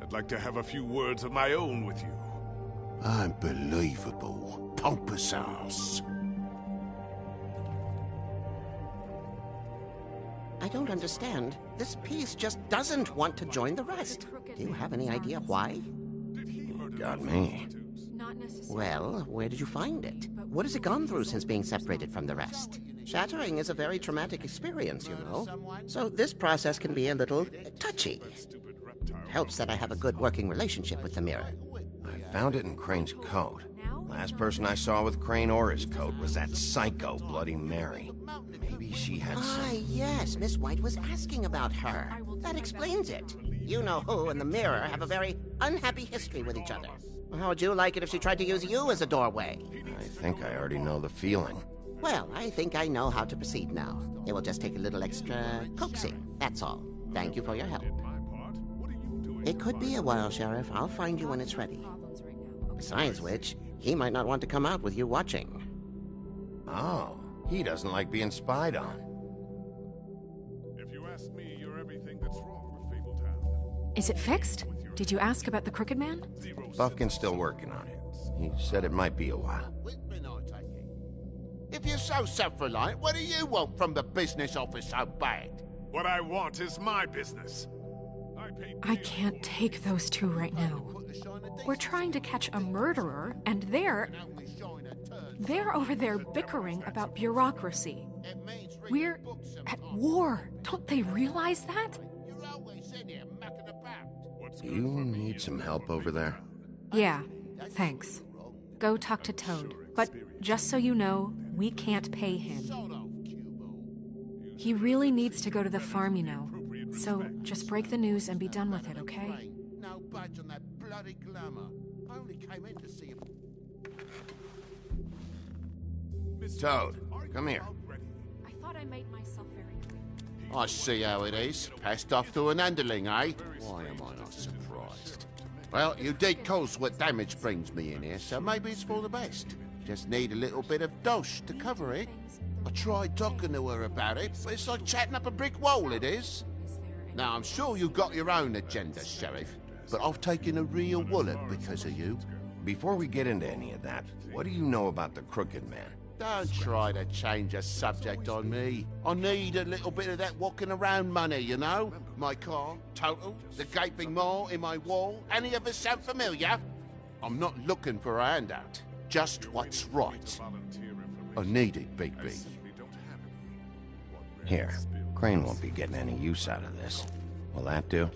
I'd like to have a few words of my own with you.
Unbelievable. Pompous ass.
I don't understand. This piece just doesn't want to join the rest. Do you have any idea why?
You got me.
Well, where did you find it? What has it gone through since being separated from the rest? Shattering is a very traumatic experience, you know. So this process can be a little touchy. It helps that I have a good working relationship with the mirror.
I found it in Crane's coat. Last person I saw with Crane or his coat was that psycho Bloody Mary. Maybe she had some...
yes, Miss White was asking about her. That explains it. You know who and the mirror have a very unhappy history with each other. How would you like it if she tried to use you as a doorway?
I think I already know the feeling.
Well, I think I know how to proceed now. It will just take a little extra coaxing, that's all. Thank you for your help. It could be a while, Sheriff. I'll find you when it's ready. Besides which, he might not want to come out with you watching.
Oh, he doesn't like being spied on.
If you ask me, you're everything that's wrong with Fabletown.
Is it fixed? Did you ask about the Crooked Man?
Buffkin's still working on it. He said it might be a while.
If you're so self-reliant, what do you want from the business office so bad?
What I want is my business.
I can't take those two right now. We're trying to catch a murderer, and they're over there bickering about bureaucracy. We're at war. Don't they realize that?
Do you need some help over there?
Yeah, thanks. Go talk to Toad. But just so you know, we can't pay him. He really needs to go to the farm, you know. So just break the news and be done with it, okay?
No budge on that bloody glamour. I only came in to see if...
Toad, come here.
I thought I made myself very clear.
I see how it is. Passed off to an underling, eh? Why am I not surprised? Well, you did cause what damage brings me in here, so maybe it's for the best. Just need a little bit of dosh to cover it. I tried talking to her about it, but it's like chatting up a brick wall, it is. Now, I'm sure you've got your own agenda, Sheriff, but I've taken a real wallop because of you.
Before we get into any of that, what do you know about the Crooked Man?
Don't try to change a subject on me. I need a little bit of that walking around money, you know? My car, total, the gaping maw in my wall. Any of us sound familiar? I'm not looking for a handout. Just what's right. I need it, Big B.
Here, Crane won't be getting any use out of this. Will that do?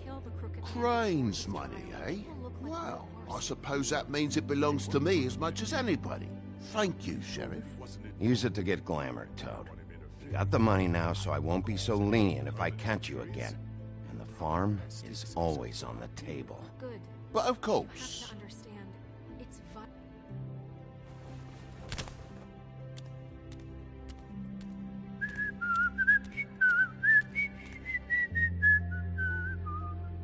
Crane's money, eh? Well, I suppose that means it belongs to me as much as anybody. Thank you, Sheriff.
Use it to get glamored, Toad. You got the money now, so I won't be so lenient if I catch you again. And the farm is always on the table.
Good.
But of course.
You have to understand, it's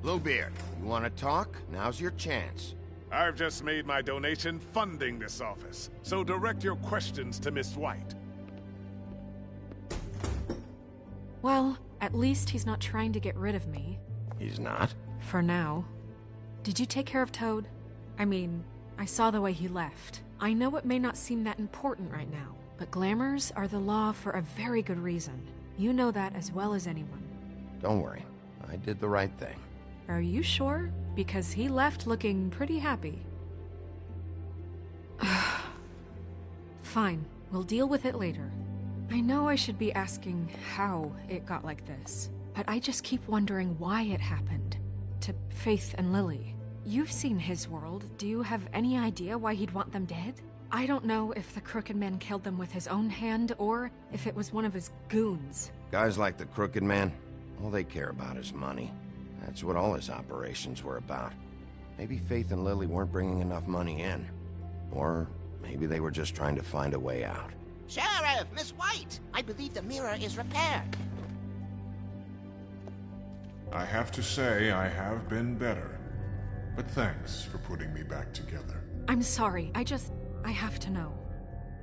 Bluebeard, you want to talk? Now's your chance.
I've just made my donation funding this office, so direct your questions to Miss White.
Well, at least he's not trying to get rid of me.
He's not?
For now. Did you take care of Toad? I mean, I saw the way he left. I know it may not seem that important right now, but glamours are the law for a very good reason. You know that as well as anyone.
Don't worry. I did the right thing.
Are you sure? Because he left looking pretty happy. Fine, we'll deal with it later. I know I should be asking how it got like this, but I just keep wondering why it happened. To Faith and Lily. You've seen his world. Do you have any idea why he'd want them dead? I don't know if the Crooked Man killed them with his own hand, or if it was one of his goons.
Guys like the Crooked Man, all they care about is money. That's what all his operations were about. Maybe Faith and Lily weren't bringing enough money in. Or maybe they were just trying to find a way out.
Sheriff, Miss White! I believe the mirror is repaired.
I have to say I have been better. But thanks for putting me back together.
I'm sorry, I have to know.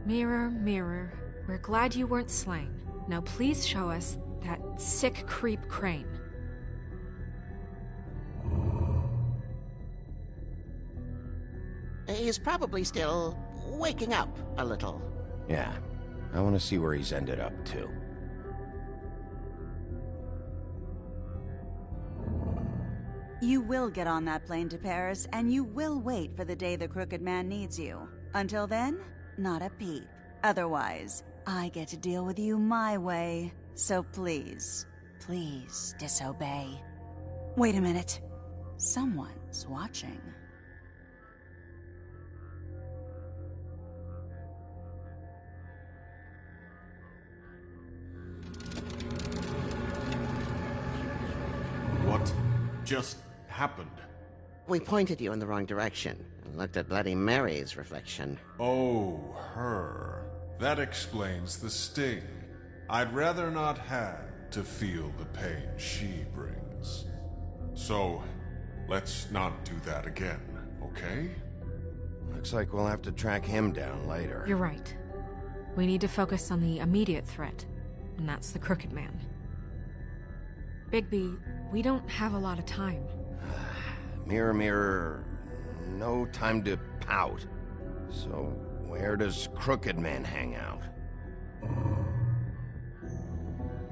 Mirror, mirror, we're glad you weren't slain. Now please show us that sick creep Crane.
He's probably still waking up a little.
Yeah, I want to see where he's ended up, too.
You will get on that plane to Paris, and you will wait for the day the Crooked Man needs you. Until then, not a peep. Otherwise, I get to deal with you my way. So please, please disobey. Wait a minute. Someone's watching.
What just happened?
We pointed you in the wrong direction and looked at Bloody Mary's reflection.
Oh, her. That explains the sting. I'd rather not have to feel the pain she brings. So, let's not do that again, okay?
Looks like we'll have to track him down later.
You're right. We need to focus on the immediate threat, and that's the Crooked Man. Bigby, we don't have a lot of time.
Mirror, mirror, no time to pout. So, where does Crooked Man hang out?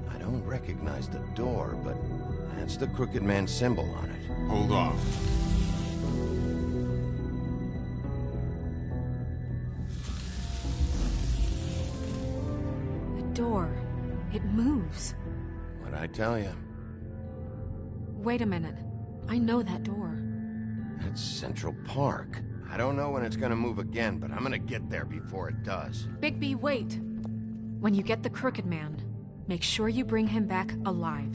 I don't recognize the door, but that's the Crooked Man symbol on it.
Hold on.
The door. It moves.
What'd I tell you?
Wait a minute. I know that door.
That's Central Park. I don't know when it's gonna move again, but I'm gonna get there before it does.
Bigby, wait! When you get the Crooked Man, make sure you bring him back alive.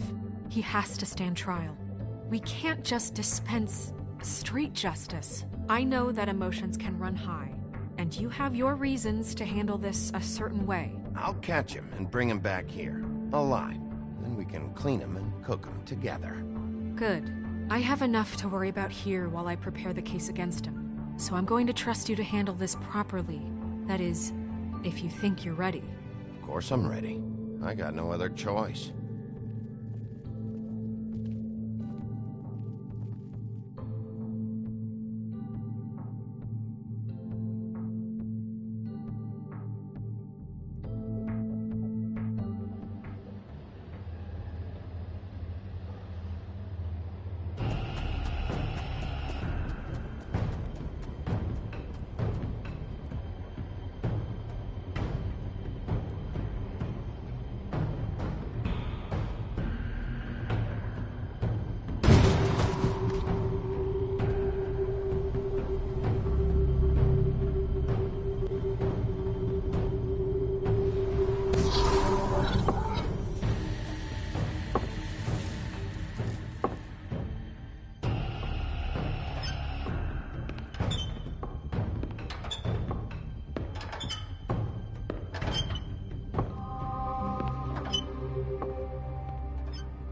He has to stand trial. We can't just dispense street justice. I know that emotions can run high, and you have your reasons to handle this a certain way.
I'll catch him and bring him back here, alive. Then we can clean him and cook him together.
Good. I have enough to worry about here while I prepare the case against him. So I'm going to trust you to handle this properly. That is, if you think you're ready.
Of course I'm ready. I got no other choice.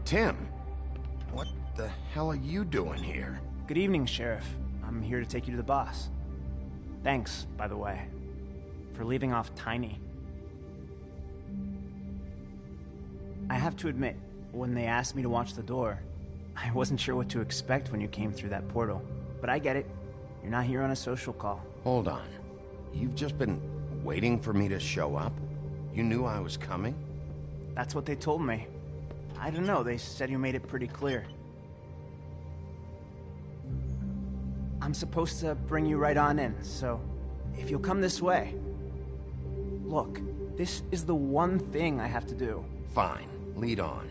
Tim, what the hell are you doing here?
Good evening, Sheriff. I'm here to take you to the boss. Thanks, by the way, for leaving off Tiny. I have to admit, when they asked me to watch the door, I wasn't sure what to expect when you came through that portal. But I get it. You're not here on a social call.
Hold on. You've just been waiting for me to show up? You knew I was coming?
That's what they told me. I don't know, they said you made it pretty clear. I'm supposed to bring you right on in, so if you'll come this way. Look, this is the one thing I have to do.
Fine, lead on.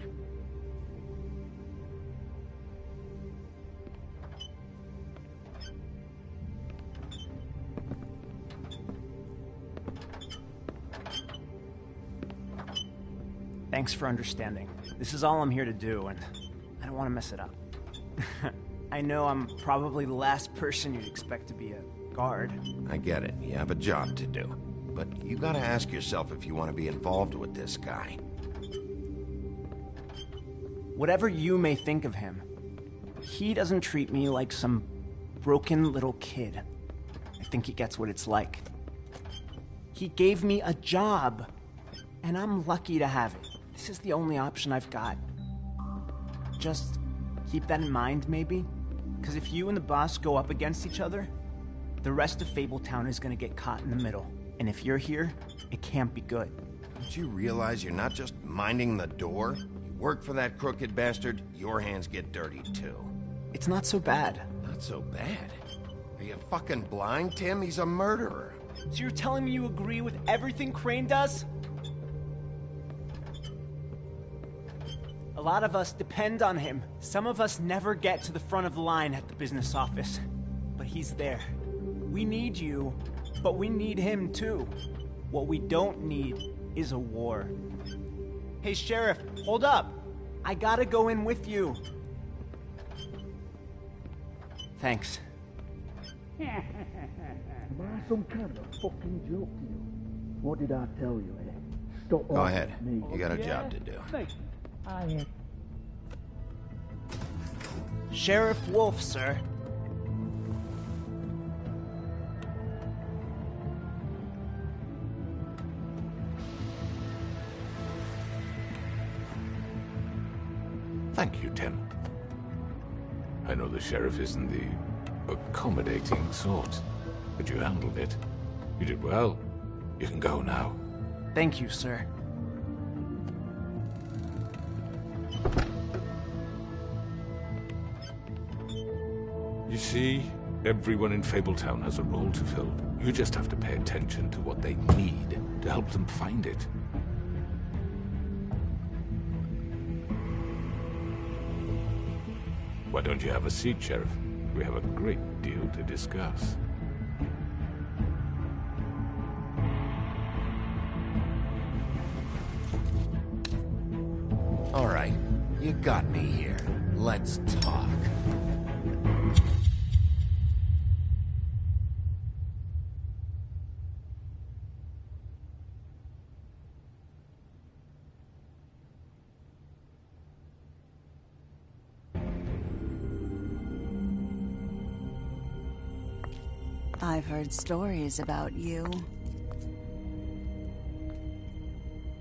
Thanks for understanding. This is all I'm here to do, and I don't want to mess it up. I know I'm probably the last person you'd expect to be a guard.
I get it. You have a job to do. But you gotta ask yourself if you want to be involved with this guy.
Whatever you may think of him, he doesn't treat me like some broken little kid. I think he gets what it's like. He gave me a job, and I'm lucky to have it. This is the only option I've got. Just keep that in mind, maybe? Because if you and the boss go up against each other, the rest of Fabletown is gonna get caught in the middle. And if you're here, it can't be good.
Don't you realize you're not just minding the door? You work for that crooked bastard, your hands get dirty too.
It's not so bad.
Not so bad? Are you fucking blind, Tim? He's a murderer.
So you're telling me you agree with everything Crane does? A lot of us depend on him. Some of us never get to the front of the line at the business office. But he's there. We need you, but we need him too. What we don't need is a war. Hey, Sheriff, hold up. I gotta go in with you. Thanks.
Am I some kind of a fucking joke to you? What did I tell you, eh? Stop
Go ahead.
Me.
You got a job to do.
Thank you. I am.
Sheriff Wolf, sir.
Thank you, Tim. I know the sheriff isn't the accommodating sort, but you handled it. You did well. You can go now.
Thank you, sir.
You see, everyone in Fabletown has a role to fill. You just have to pay attention to what they need to help them find it. Why don't you have a seat, Sheriff? We have a great deal to discuss.
All right, you got me here. Let's talk.
I've heard stories about you.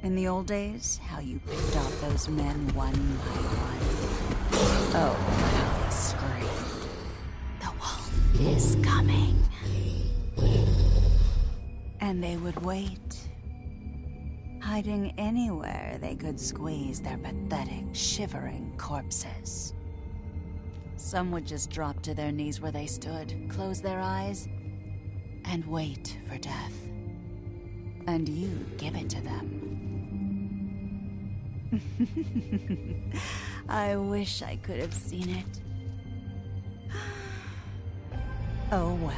In the old days, how you picked off those men one by one. Oh, how they screamed. The wolf is coming. And they would wait, hiding anywhere they could squeeze their pathetic, shivering corpses. Some would just drop to their knees where they stood, close their eyes, and wait for death. And you'd give it to them. I wish I could have seen it. Oh well.